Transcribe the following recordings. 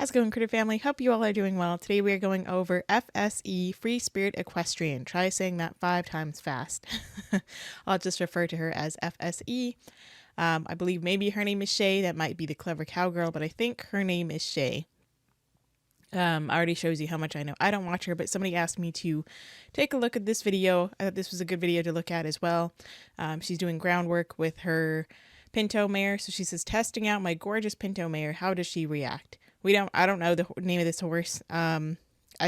How's it going, Critter Family? Hope you all are doing well. Today we are going over FSE, Free Spirit Equestrian. Try saying that 5 times fast. I'll just refer to her as FSE. I believe maybe her name is Shay. That might be the clever cowgirl, but I think her name is Shay. Already shows you how much I know. I don't watch her, but somebody asked me to take a look at this video. I thought this was a good video to look at as well. She's doing groundwork with her pinto mare. So she says, testing out my gorgeous pinto mare. How does she react? I don't know the name of this horse. I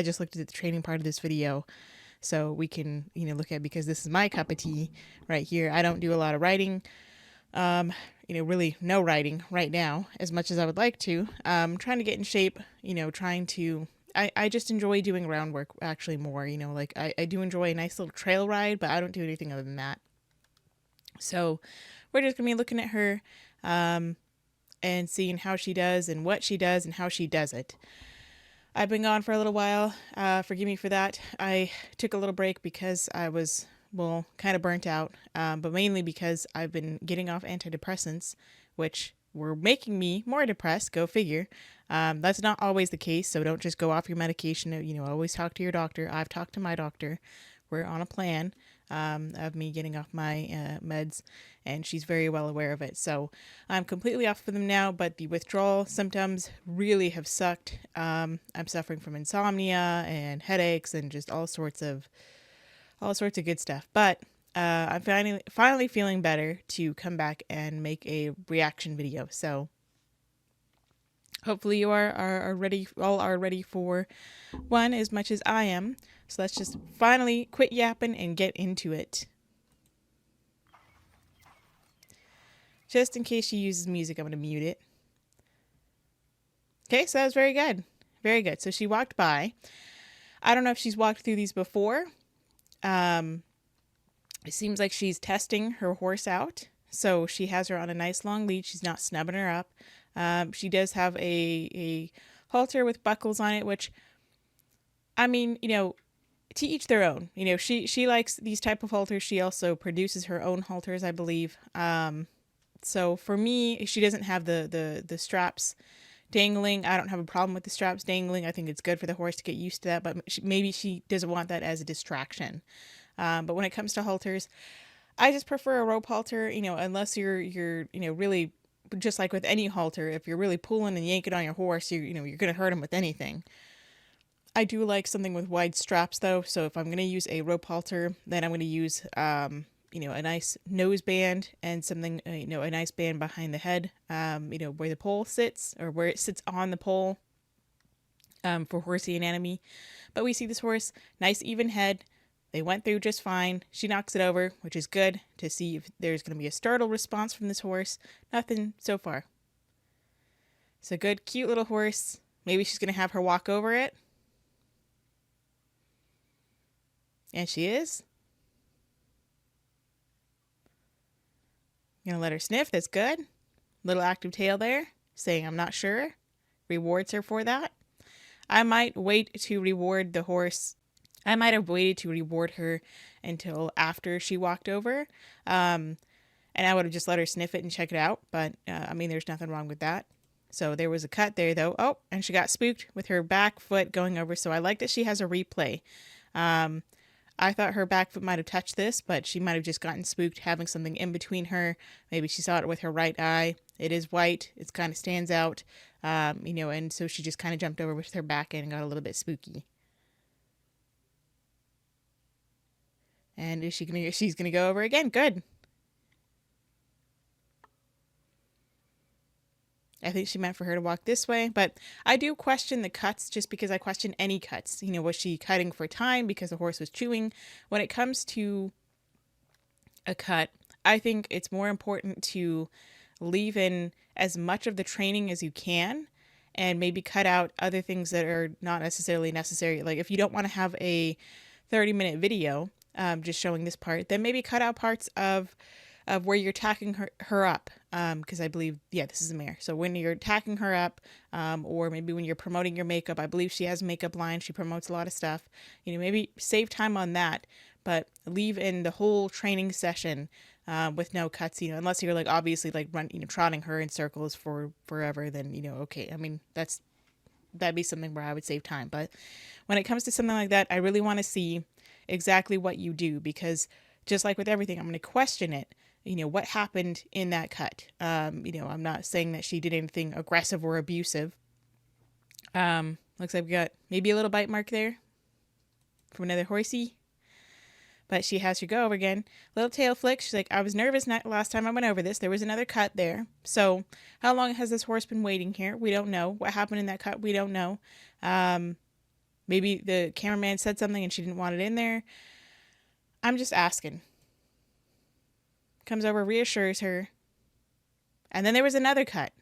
just looked at the training part of this video so we can, look at, because this is my cup of tea right here. I don't do a lot of writing. Really no writing right now as much as I would like to. Trying to get in shape, I just enjoy doing groundwork actually more, I do enjoy a nice little trail ride, but I don't do anything other than that. So we're just going to be looking at her, and seeing how she does and what she does and how she does it. I've been gone for a little while. Forgive me for that. I took a little break because I was, kind of burnt out, but mainly because I've been getting off antidepressants, which were making me more depressed. Go figure. That's not always the case, so don't just go off your medication. Always talk to your doctor. I've talked to my doctor. We're on a plan of me getting off my meds, and she's very well aware of it. So I'm completely off of them now, but the withdrawal symptoms really have sucked. I'm suffering from insomnia and headaches and just all sorts of good stuff. But I'm finally feeling better to come back and make a reaction video. So hopefully you are ready, all are ready for one as much as I am. So let's just finally quit yapping and get into it. Just in case she uses music, I'm going to mute it. Okay, so that was very good. Very good. So she walked by. I don't know if she's walked through these before. It seems like she's testing her horse out. So she has her on a nice long lead. She's not snubbing her up. She does have a halter with buckles on it, which, to each their own. She likes these type of halters. She also produces her own halters, I believe. So for me, she doesn't have the straps dangling. I don't have a problem with the straps dangling. I think it's good for the horse to get used to that, but maybe she doesn't want that as a distraction. But when it comes to halters, I just prefer a rope halter, unless you're really, just like with any halter, if you're really pulling and yanking on your horse, you're going to hurt him with anything. I do like something with wide straps though. So if I'm going to use a rope halter, then I'm going to use, a nice nose band and something, a nice band behind the head, where the pole sits or where it sits on the pole, for horsey anatomy. But we see this horse, nice even head. They went through just fine. She knocks it over, which is good to see if there's going to be a startle response from this horse. Nothing so far. It's a good, cute little horse. Maybe she's going to have her walk over it. And she is. Gonna let her sniff. That's good. Little active tail there, saying I'm not sure. Rewards her for that. I might wait to reward the horse. I might have waited to reward her until after she walked over. And I would have just let her sniff it and check it out. But, there's nothing wrong with that. So there was a cut there, though. Oh, and she got spooked with her back foot going over. So I like that she has a replay. I thought her back foot might have touched this, but she might have just gotten spooked having something in between her. Maybe she saw it with her right eye. It is white. It kind of stands out, and so she just kind of jumped over with her back end and got a little bit spooky. And she's gonna go over again. Good. I think she meant for her to walk this way, but I do question the cuts just because I question any cuts. Was she cutting for time because the horse was chewing? When it comes to a cut, I think it's more important to leave in as much of the training as you can and maybe cut out other things that are not necessarily necessary. Like if you don't want to have a 30-minute video just showing this part, then maybe cut out parts of where you're tacking her up, because I believe, this is a mare. So when you're tacking her up, or maybe when you're promoting your makeup, I believe she has a makeup line. She promotes a lot of stuff. Maybe save time on that, but leave in the whole training session with no cuts. Unless you're obviously trotting her in circles for forever. Then okay. That's that'd be something where I would save time. But when it comes to something like that, I really want to see exactly what you do, because just like with everything, I'm going to question it. What happened in that cut? I'm not saying that she did anything aggressive or abusive. Looks like we got maybe a little bite mark there from another horsey. But she has her go over again. Little tail flick. She's like, I was nervous last time I went over this. There was another cut there. So how long has this horse been waiting here? We don't know. What happened in that cut? We don't know. Maybe the cameraman said something and she didn't want it in there. I'm just asking. Comes over, reassures her. And then there was another cut.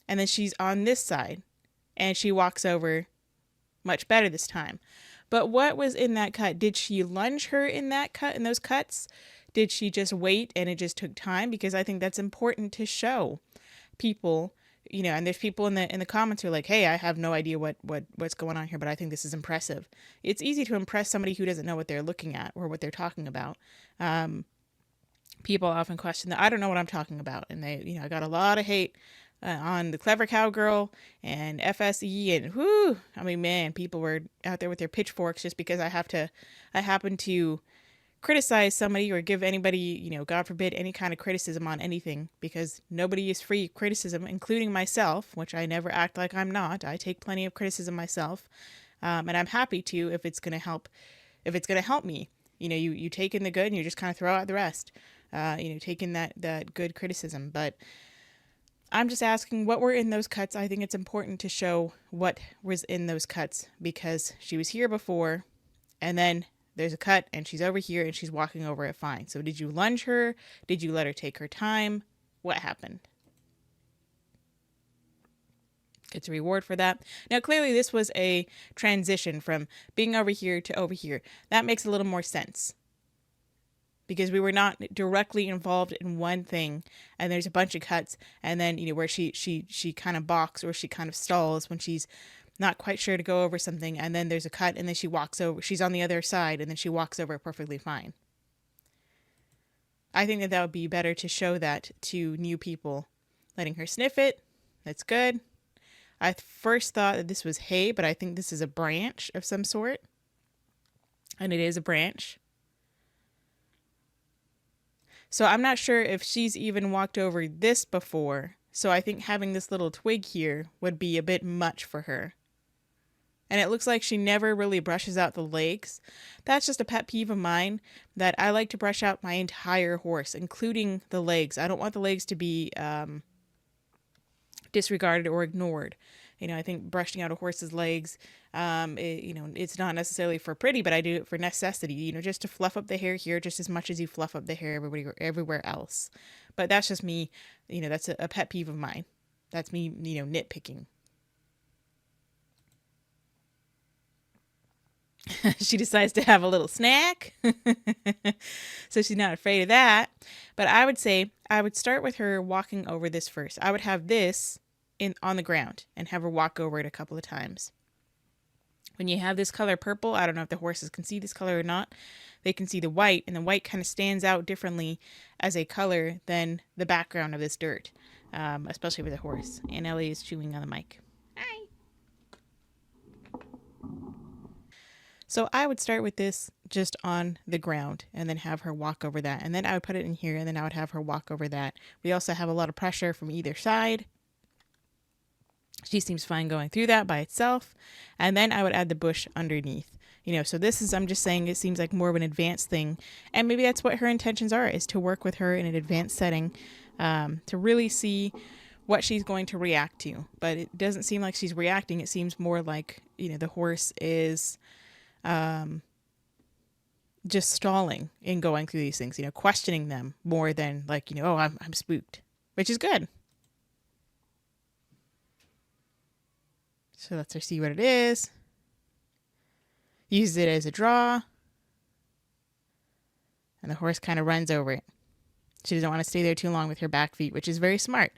And then she's on this side. And she walks over much better this time. But what was in that cut? Did she lunge her in that cut, in those cuts? Did she just wait and it just took time? Because I think that's important to show people, and there's people in the comments who are like, hey, I have no idea what's going on here, but I think this is impressive. It's easy to impress somebody who doesn't know what they're looking at or what they're talking about. People often question that I don't know what I'm talking about. And they, I got a lot of hate on the Clever Cowgirl and FSE, and whoo, I mean, man, people were out there with their pitchforks just because I happen to criticize somebody or give anybody, God forbid, any kind of criticism on anything, because nobody is free of criticism, including myself, which I never act like I'm not. I take plenty of criticism myself. And I'm happy to, if it's going to help me. You take in the good and you just kind of throw out the rest, taking that good criticism. But I'm just asking what were in those cuts. I think it's important to show what was in those cuts, because she was here before and then there's a cut and she's over here and she's walking over it fine. So did you lunge her? Did you let her take her time? What happened? Gets a reward for that. Now, clearly this was a transition from being over here to over here. That makes a little more sense, because we were not directly involved in one thing, and there's a bunch of cuts, and then, where she kind of balks or she kind of stalls when she's not quite sure to go over something, and then there's a cut, and then she walks over, she's on the other side, and then she walks over perfectly fine. I think that would be better to show that to new people. Letting her sniff it, that's good. I first thought that this was hay, but I think this is a branch of some sort, and it is a branch. So I'm not sure if she's even walked over this before. So I think having this little twig here would be a bit much for her. And it looks like she never really brushes out the legs. That's just a pet peeve of mine, that I like to brush out my entire horse, including the legs. I don't want the legs to be disregarded or ignored. I think brushing out a horse's legs, it's not necessarily for pretty, but I do it for necessity, just to fluff up the hair here just as much as you fluff up the hair everywhere else. But that's just me, that's a pet peeve of mine. That's me, nitpicking. She decides to have a little snack. So she's not afraid of that. But I would say I would start with her walking over this first. I would have this on the ground and have her walk over it a couple of times. When you have this color purple, I don't know if the horses can see this color or not. They can see the white, and the white kind of stands out differently as a color than the background of this dirt, especially with a horse. And Ellie is chewing on the mic. Hi. So I would start with this just on the ground and then have her walk over that. And then I would put it in here, and then I would have her walk over that. We also have a lot of pressure from either side. She seems fine going through that by itself. And then I would add the bush underneath. So this is, I'm just saying, it seems like more of an advanced thing. And maybe that's what her intentions are, is to work with her in an advanced setting, to really see what she's going to react to. But it doesn't seem like she's reacting. It seems more like, the horse is just stalling in going through these things, questioning them more than like, oh, I'm spooked, which is good. So let's her see what it is. Uses it as a draw. And the horse kind of runs over it. She doesn't want to stay there too long with her back feet, which is very smart.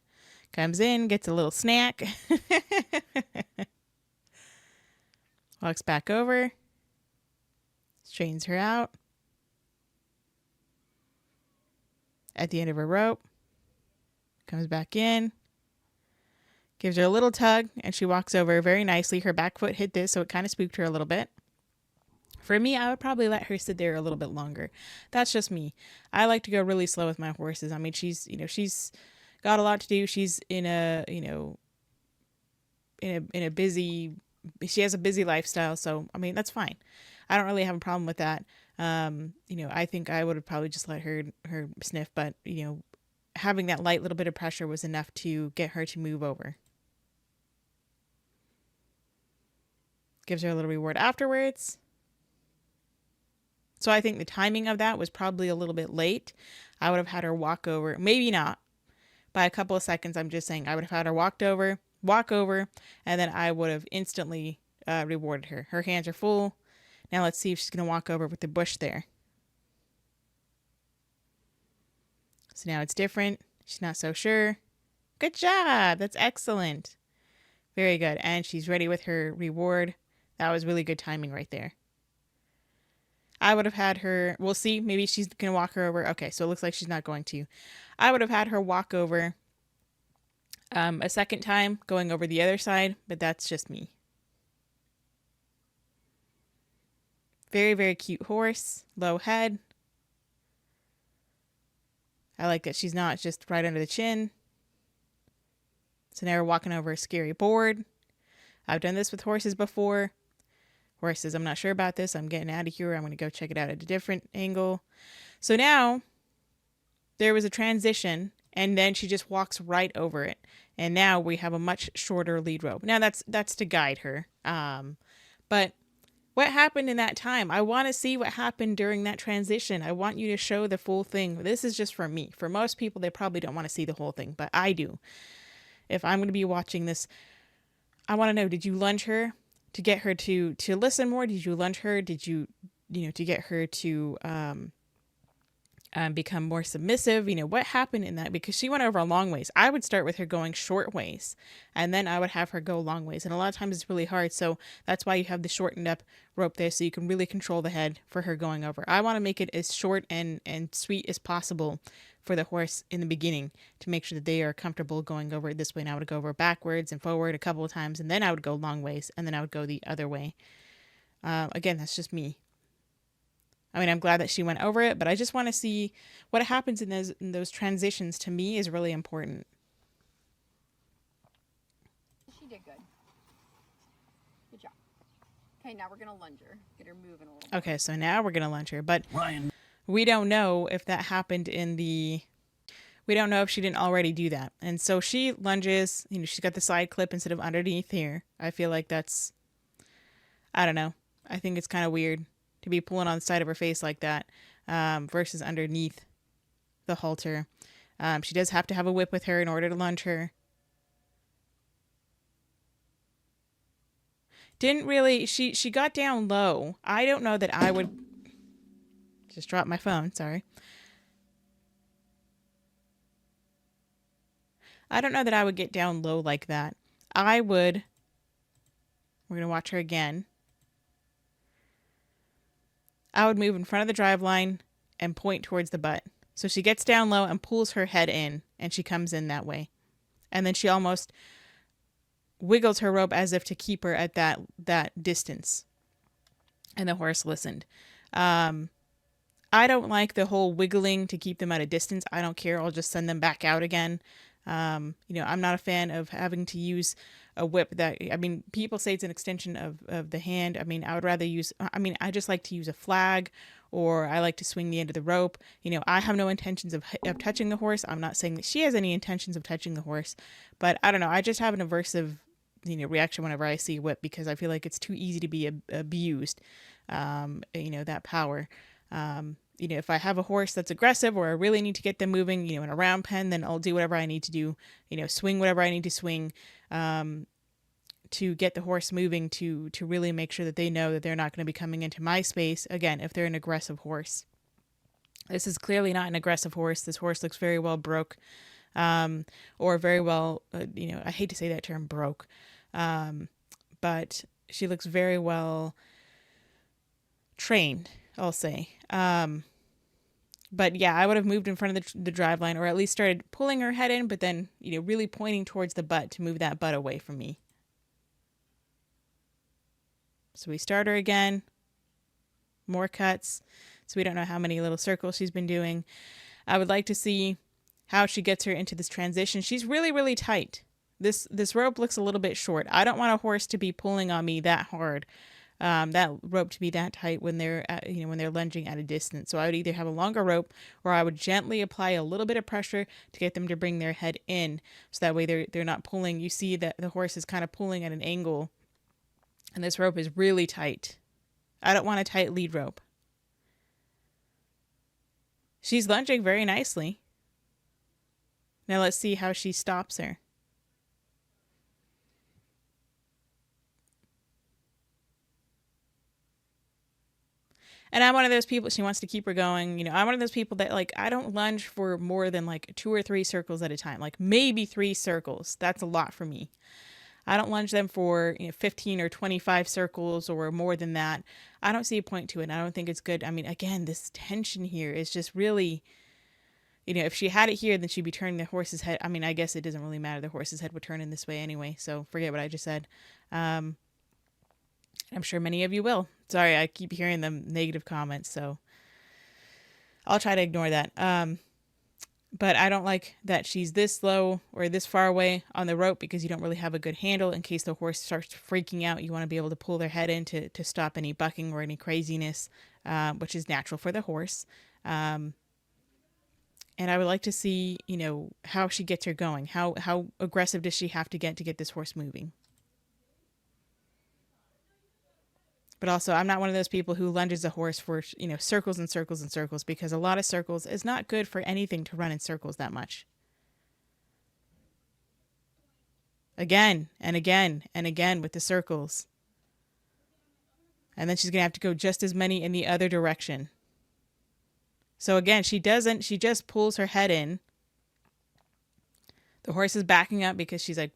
Comes in, gets a little snack. Walks back over. Straightens her out. At the end of her rope. Comes back in. Gives her a little tug, and she walks over very nicely. Her back foot hit this, so it kind of spooked her a little bit. For me, I would probably let her sit there a little bit longer. That's just me. I like to go really slow with my horses. I mean, she's got a lot to do. She's in a, in a busy, she has a busy lifestyle. So, I mean, that's fine. I don't really have a problem with that. I think I would have probably just let her sniff, but, having that light little bit of pressure was enough to get her to move over. Gives her a little reward afterwards. So I think the timing of that was probably a little bit late. I would have had her walk over, maybe not by a couple of seconds. I'm just saying I would have had her walk over, and then I would have instantly rewarded her. Her hands are full. Now let's see if she's going to walk over with the bush there. So now it's different. She's not so sure. Good job. That's excellent. Very good. And she's ready with her reward. That was really good timing right there. I would have had her, we'll see, maybe she's going to walk her over. Okay, so it looks like she's not going to. I would have had her walk over a second time, going over the other side, but that's just me. Very, very cute horse, low head. I like that she's not just right under the chin. So now we're walking over a scary board. I've done this with horses before. Horses, I'm not sure about this. I'm getting out of here. I'm going to go check it out at a different angle. So now there was a transition, and then she just walks right over it. And now we have a much shorter lead rope. Now that's to guide her. But what happened in that time? I want to see what happened during that transition. I want you to show the full thing. This is just for me. For most people, they probably don't want to see the whole thing, but I do. If I'm going to be watching this, I want to know, did you lunge her to get her to listen more? Did you lunge her? Did you, to get her to become more submissive? What happened in that? Because she went over a long ways. I would start with her going short ways, and then I would have her go long ways. And a lot of times it's really hard. So that's why you have the shortened up rope there, so you can really control the head for her going over. I want to make it as short and sweet as possible for the horse in the beginning, to make sure that they are comfortable going over it this way. And I would go over backwards and forward a couple of times, and then I would go long ways, and then I would go the other way. Again, that's just me. I mean, I'm glad that she went over it, but I just want to see what happens in those transitions. To me, is really important. She did good. Good job. Okay, now we're going to lunge her. Get her moving a little bit. Okay, so now we're going to lunge her, but Ryan. We don't know if that happened we don't know if she didn't already do that. And so she lunges, she's got the side clip instead of underneath here. I feel like that's, I don't know. I think it's kind of weird to be pulling on the side of her face like that, versus underneath the halter. She does have to have a whip with her in order to lunge her. Didn't really, she got down low. I don't know that I would, just dropped my phone, sorry. I don't know that I would get down low like that. We're going to watch her again. I would move in front of the drive line and point towards the butt. So she gets down low and pulls her head in, and she comes in that way. And then she almost wiggles her rope as if to keep her at that distance. And the horse listened. I don't like the whole wiggling to keep them at a distance. I don't care. I'll just send them back out again. I'm not a fan of having to use a whip people say it's an extension of the hand. I would rather I just like to use a flag, or I like to swing the end of the rope. I have no intentions of touching the horse. I'm not saying that she has any intentions of touching the horse, but I don't know. I just have an aversive, reaction whenever I see a whip, because I feel like it's too easy to be abused, that power. If I have a horse that's aggressive, or I really need to get them moving, in a round pen, then I'll do whatever I need to do, swing whatever I need to swing, to get the horse moving, to really make sure that they know that they're not going to be coming into my space. Again, if they're an aggressive horse. This is clearly not an aggressive horse. This horse looks very well broke, or very well, I hate to say that term, broke, but she looks very well trained, I'll say. But yeah, I would have moved in front of the drive line, or at least started pulling her head in, but then, really pointing towards the butt to move that butt away from me. So we start her again, more cuts. So we don't know how many little circles she's been doing. I would like to see how she gets her into this transition. She's really, really tight. This rope looks a little bit short. I don't want a horse to be pulling on me that hard. That rope to be that tight when they're when they're lunging at a distance. So I would either have a longer rope, or I would gently apply a little bit of pressure to get them to bring their head in, so that way they're not pulling. You see that the horse is kind of pulling at an angle, and this rope is really tight. I don't want a tight lead rope. She's lunging very nicely. Now let's see how she stops her. And I'm one of those people, she wants to keep her going. I'm one of those people that, like, I don't lunge for more than like 2 or 3 circles at a time. Like maybe 3 circles. That's a lot for me. I don't lunge them for 15 or 25 circles or more than that. I don't see a point to it. I don't think it's good. I mean, again, this tension here is just really, if she had it here, then she'd be turning the horse's head. I mean, I guess it doesn't really matter. The horse's head would turn in this way anyway. So forget what I just said. I'm sure many of you will. Sorry, I keep hearing them negative comments, so I'll try to ignore that. But I don't like that she's this low or this far away on the rope, because you don't really have a good handle in case the horse starts freaking out. You want to be able to pull their head in to stop any bucking or any craziness, which is natural for the horse. And I would like to see, how she gets her going. How aggressive does she have to get this horse moving? But also, I'm not one of those people who lunges a horse for, circles and circles and circles, because a lot of circles is not good for anything to run in circles that much. Again and again and again with the circles. And then she's going to have to go just as many in the other direction. So again, she just pulls her head in. The horse is backing up because she's like,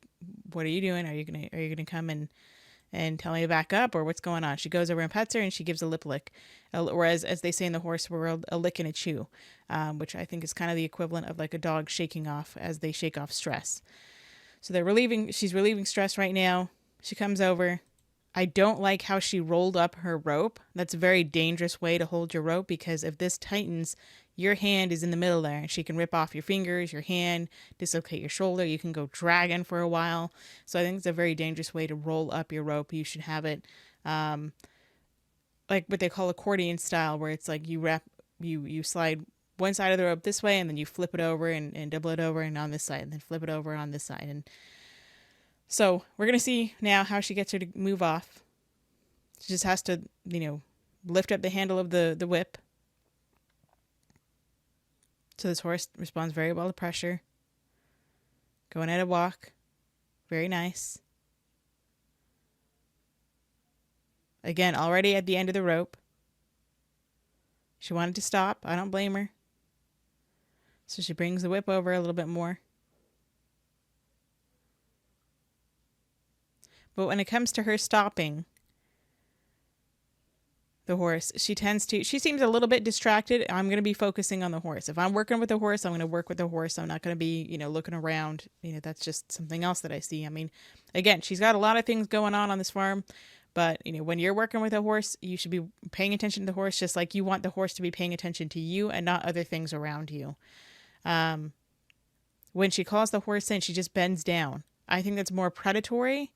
what are you doing? Are you going to come and tell me to back up, or what's going on? She goes over and pets her, and she gives a lip lick, or as they say in the horse world, a lick and a chew, which I think is kind of the equivalent of like a dog shaking off as they shake off stress. So she's relieving stress right now. She comes over. I don't like how she rolled up her rope. That's a very dangerous way to hold your rope, because if this tightens, your hand is in the middle there, and she can rip off your fingers, your hand, dislocate your shoulder. You can go dragging for a while. So I think it's a very dangerous way to roll up your rope. You should have it like what they call accordion style, where it's like you slide one side of the rope this way, and then you flip it over and double it over and on this side, and then flip it over on this side. And so we're going to see now how she gets her to move off. She just has to, lift up the handle of the whip. So this horse responds very well to pressure. Going at a walk. Very nice. Again, already at the end of the rope. She wanted to stop. I don't blame her. So she brings the whip over a little bit more. But when it comes to her stopping the horse, she seems a little bit distracted. I'm going to be focusing on the horse. If I'm working with the horse, I'm going to work with the horse. I'm not going to be, looking around. That's just something else that I see. I mean, again, she's got a lot of things going on this farm. But, when you're working with a horse, you should be paying attention to the horse, just like you want the horse to be paying attention to you and not other things around you. When she calls the horse in, she just bends down. I think that's more predatory.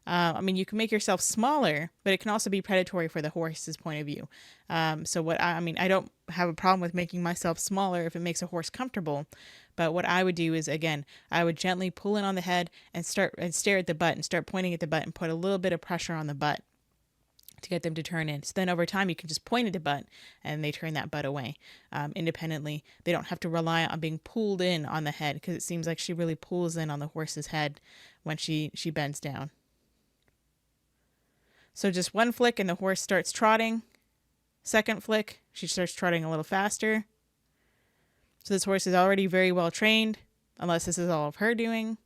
You can make yourself smaller, but it can also be predatory for the horse's point of view. I don't have a problem with making myself smaller if it makes a horse comfortable. But what I would do is, again, I would gently pull in on the head and stare at the butt and start pointing at the butt and put a little bit of pressure on the butt to get them to turn in. So then over time, you can just point at the butt and they turn that butt away independently. They don't have to rely on being pulled in on the head, because it seems like she really pulls in on the horse's head when she bends down. So just one flick and the horse starts trotting. Second flick, she starts trotting a little faster. So this horse is already very well trained, unless this is all of her doing.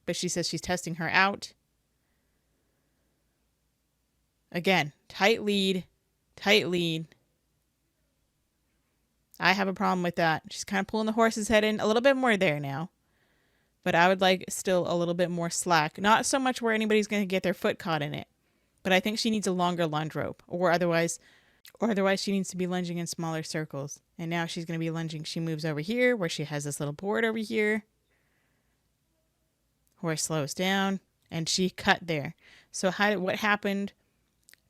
But she says she's testing her out. Again, tight lead, tight lead. I have a problem with that. She's kind of pulling the horse's head in a little bit more there now. But I would like still a little bit more slack. Not so much where anybody's going to get their foot caught in it. But I think she needs a longer lunge rope. Or otherwise she needs to be lunging in smaller circles. And now she's going to be lunging. She moves over here where she has this little board over here. Horse slows down. And she cut there. So what happened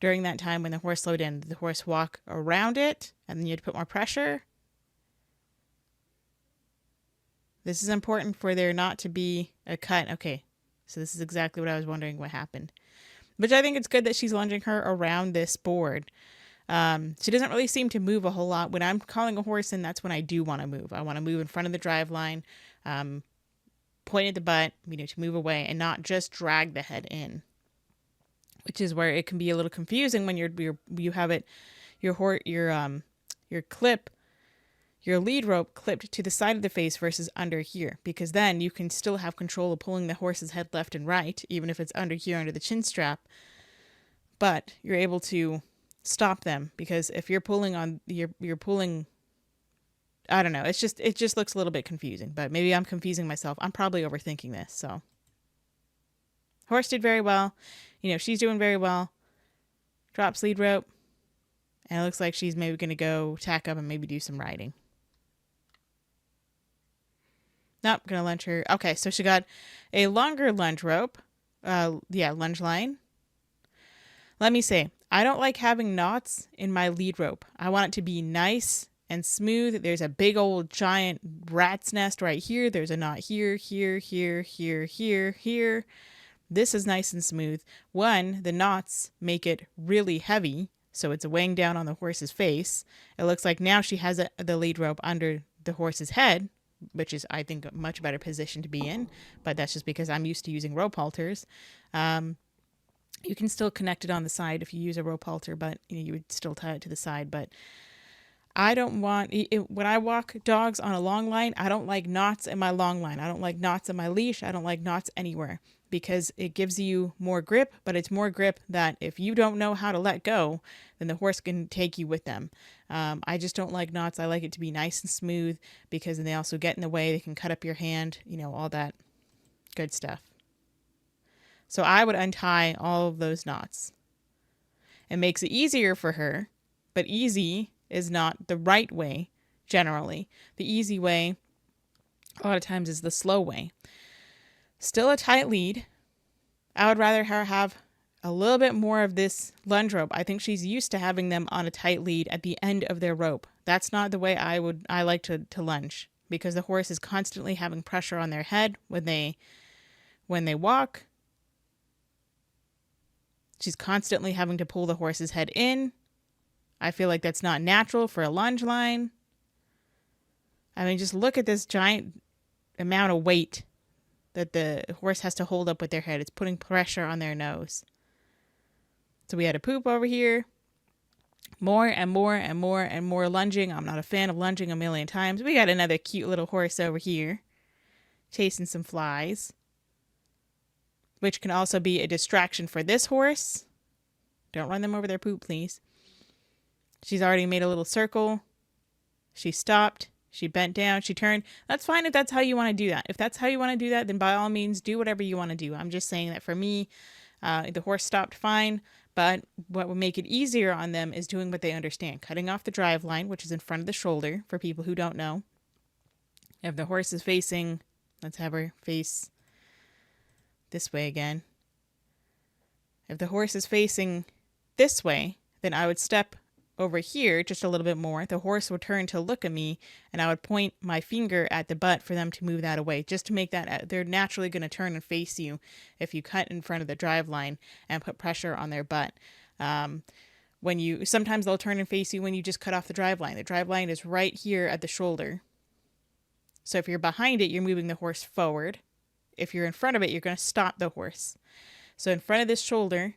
during that time when the horse slowed in? Did the horse walk around it? And then you had to put more pressure? This is important for there not to be a cut. Okay, so this is exactly what I was wondering what happened. Which I think it's good that she's lunging her around this board. She doesn't really seem to move a whole lot. When I'm calling a horse in, that's when I do want to move. I want to move in front of the drive line, point at the butt, to move away and not just drag the head in. Which is where it can be a little confusing when you have it, your clip, your lead rope clipped to the side of the face versus under here, because then you can still have control of pulling the horse's head left and right, even if it's under here under the chin strap. But you're able to stop them, because if you're pulling on, you're pulling, I don't know, it just looks a little bit confusing, but maybe I'm confusing myself. I'm probably overthinking this. So horse did very well. She's doing very well. Drops lead rope. And it looks like she's maybe going to go tack up and maybe do some riding. Nope, going to lunge her. Okay, so she got a longer lunge rope. Lunge line. Let me say, I don't like having knots in my lead rope. I want it to be nice and smooth. There's a big old giant rat's nest right here. There's a knot here, here, here, here, here, here. This is nice and smooth. One, the knots make it really heavy, so it's weighing down on the horse's face. It looks like now she has the lead rope under the horse's head, which is, I think, a much better position to be in, but that's just because I'm used to using rope halters. You can still connect it on the side if you use a rope halter, but you would still tie it to the side. But I don't want, when I walk dogs on a long line, I don't like knots in my long line. I don't like knots in my leash. I don't like knots anywhere, because it gives you more grip, but it's more grip that if you don't know how to let go, then the horse can take you with them. I just don't like knots. I like it to be nice and smooth, because then they also get in the way. They can cut up your hand, all that good stuff. So I would untie all of those knots. It makes it easier for her, but easy is not the right way generally. The easy way a lot of times is the slow way. Still a tight lead. I would rather her have a little bit more of this lunge rope. I think she's used to having them on a tight lead at the end of their rope. That's not the way I like to lunge, because the horse is constantly having pressure on their head when they walk. She's constantly having to pull the horse's head in. I feel like that's not natural for a lunge line. I mean, just look at this giant amount of weight that the horse has to hold up with their head. It's putting pressure on their nose. So we had a poop over here. More and more and more and more lunging. I'm not a fan of lunging a million times. We got another cute little horse over here, chasing some flies, which can also be a distraction for this horse. Don't run them over their poop, please. She's already made a little circle. She stopped. She bent down. She turned. That's fine if that's how you want to do that. If that's how you want to do that, then by all means, do whatever you want to do. I'm just saying that for me, the horse stopped fine. But what would make it easier on them is doing what they understand. Cutting off the drive line, which is in front of the shoulder, for people who don't know. If the horse is facing, let's have her face this way again. If the horse is facing this way, then I would step over here just a little bit more. The horse would turn to look at me, and I would point my finger at the butt for them to move that away, just to make that, they're naturally going to turn and face you if you cut in front of the drive line and put pressure on their butt. Sometimes they'll turn and face you when you just cut off the drive line. The drive line is right here at the shoulder. So if you're behind it, you're moving the horse forward. If you're in front of it, you're going to stop the horse. So in front of this shoulder,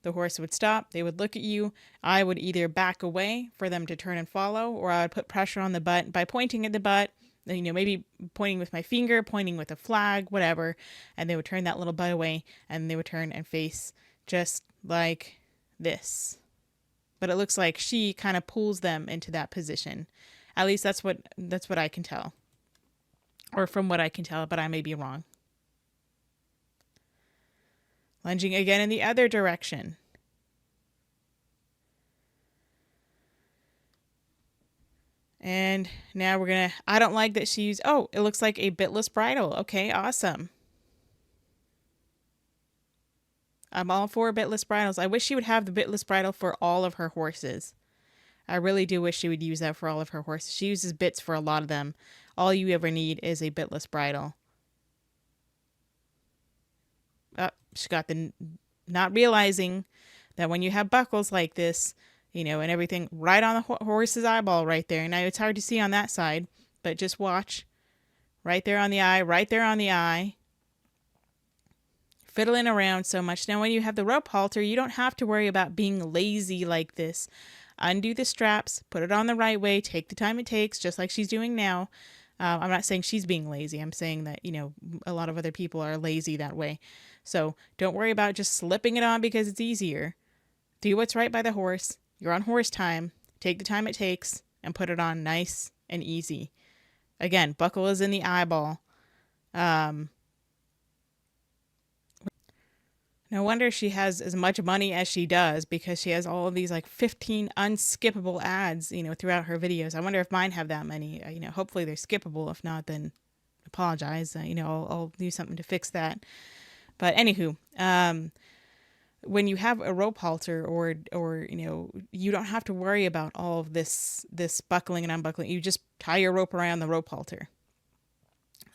the horse would stop. They would look at you. I would either back away for them to turn and follow, or I would put pressure on the butt by pointing at the butt, maybe pointing with my finger, pointing with a flag, whatever. And they would turn that little butt away, and they would turn and face just like this. But it looks like she kind of pulls them into that position. At least that's what I can tell, or from what I can tell, but I may be wrong. Lunging again in the other direction. And now we're gonna, I don't like that she's, oh, it looks like a bitless bridle. Okay, awesome. I'm all for bitless bridles. I wish she would have the bitless bridle for all of her horses. I really do wish she would use that for all of her horses. She uses bits for a lot of them. All you ever need is a bitless bridle. Oh, she got the, not realizing that when you have buckles like this, you know, and everything right on the horse's eyeball right there. Now it's hard to see on that side, but just watch. Right there on the eye, right there on the eye. Fiddling around so much. Now when you have the rope halter, you don't have to worry about being lazy like this. Undo the straps, put it on the right way, take the time it takes, just like she's doing now. I'm not saying she's being lazy. I'm saying that, you know, a lot of other people are lazy that way. So don't worry about just slipping it on because it's easier. Do what's right by the horse. You're on horse time. Take the time it takes and put it on nice and easy. Again, buckle is in the eyeball. No wonder she has as much money as she does, because she has all of these like 15 unskippable ads, you know, throughout her videos. I wonder if mine have that many. You know, hopefully they're skippable. If not, then apologize. You know, I'll do something to fix that. But anywho, when you have a rope halter, or you know, you don't have to worry about all of this buckling and unbuckling. You just tie your rope around the rope halter.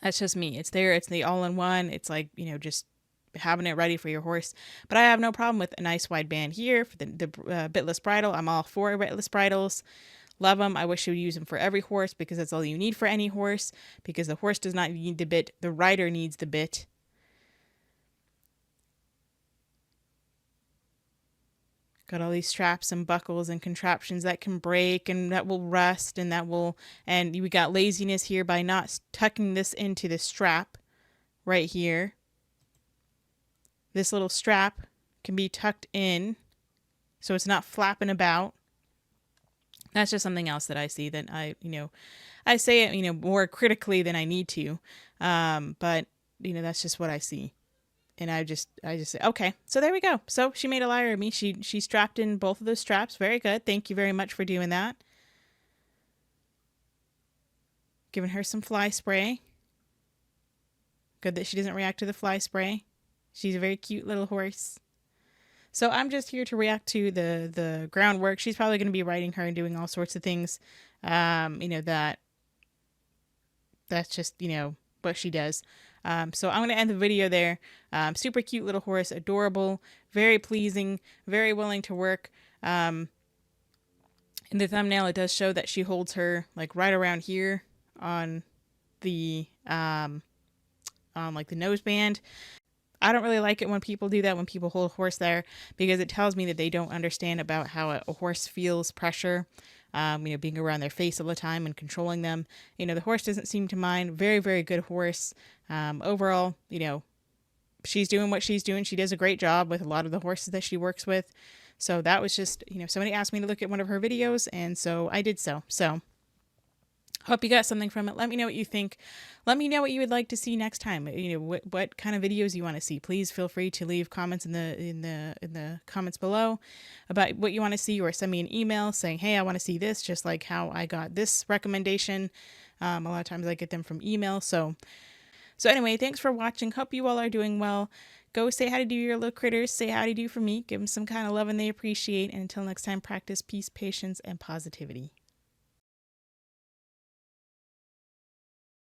That's just me. It's there. It's the all-in-one. It's like, you know, just having it ready for your horse. But I have no problem with a nice wide band here for the bitless bridle. I'm all for bitless bridles. Love them. I wish you would use them for every horse, because that's all you need for any horse, because the horse does not need the bit. The rider needs the bit. Got all these straps and buckles and contraptions that can break and that will rust and and we got laziness here by not tucking this into the strap right here. This little strap can be tucked in so it's not flapping about. That's just something else that I see that I say it, you know, more critically than I need to. But, you know, that's just what I see. And I just say, okay, so there we go. So she made a liar of me. She strapped in both of those straps. Very good. Thank you very much for doing that. Giving her some fly spray. Good that she doesn't react to the fly spray. She's a very cute little horse. So I'm just here to react to the groundwork. She's probably going to be riding her and doing all sorts of things. You know, that's just, you know, what she does. So I'm going to end the video there. Super cute little horse, adorable, very pleasing, very willing to work. In the thumbnail, it does show that she holds her like right around here on the like the noseband. I don't really like it when people do that, when people hold a horse there, because it tells me that they don't understand about how a horse feels pressure. You know, being around their face all the time and controlling them. You know, the horse doesn't seem to mind. Very, very good horse. Overall, you know, she's doing what she's doing. She does a great job with a lot of the horses that she works with. So that was just, you know, somebody asked me to look at one of her videos, and so I did so. So hope you got something from it. Let me know what you think. Let me know what you would like to see next time. You know, what kind of videos you want to see. Please feel free to leave comments in the comments below about what you want to see, or send me an email saying, hey, I want to see this, just like how I got this recommendation. A lot of times I get them from email. So anyway, thanks for watching. Hope you all are doing well. Go say hi to your little critters. Say hi to for me. Give them some kind of love and they appreciate. And until next time, practice peace, patience, and positivity.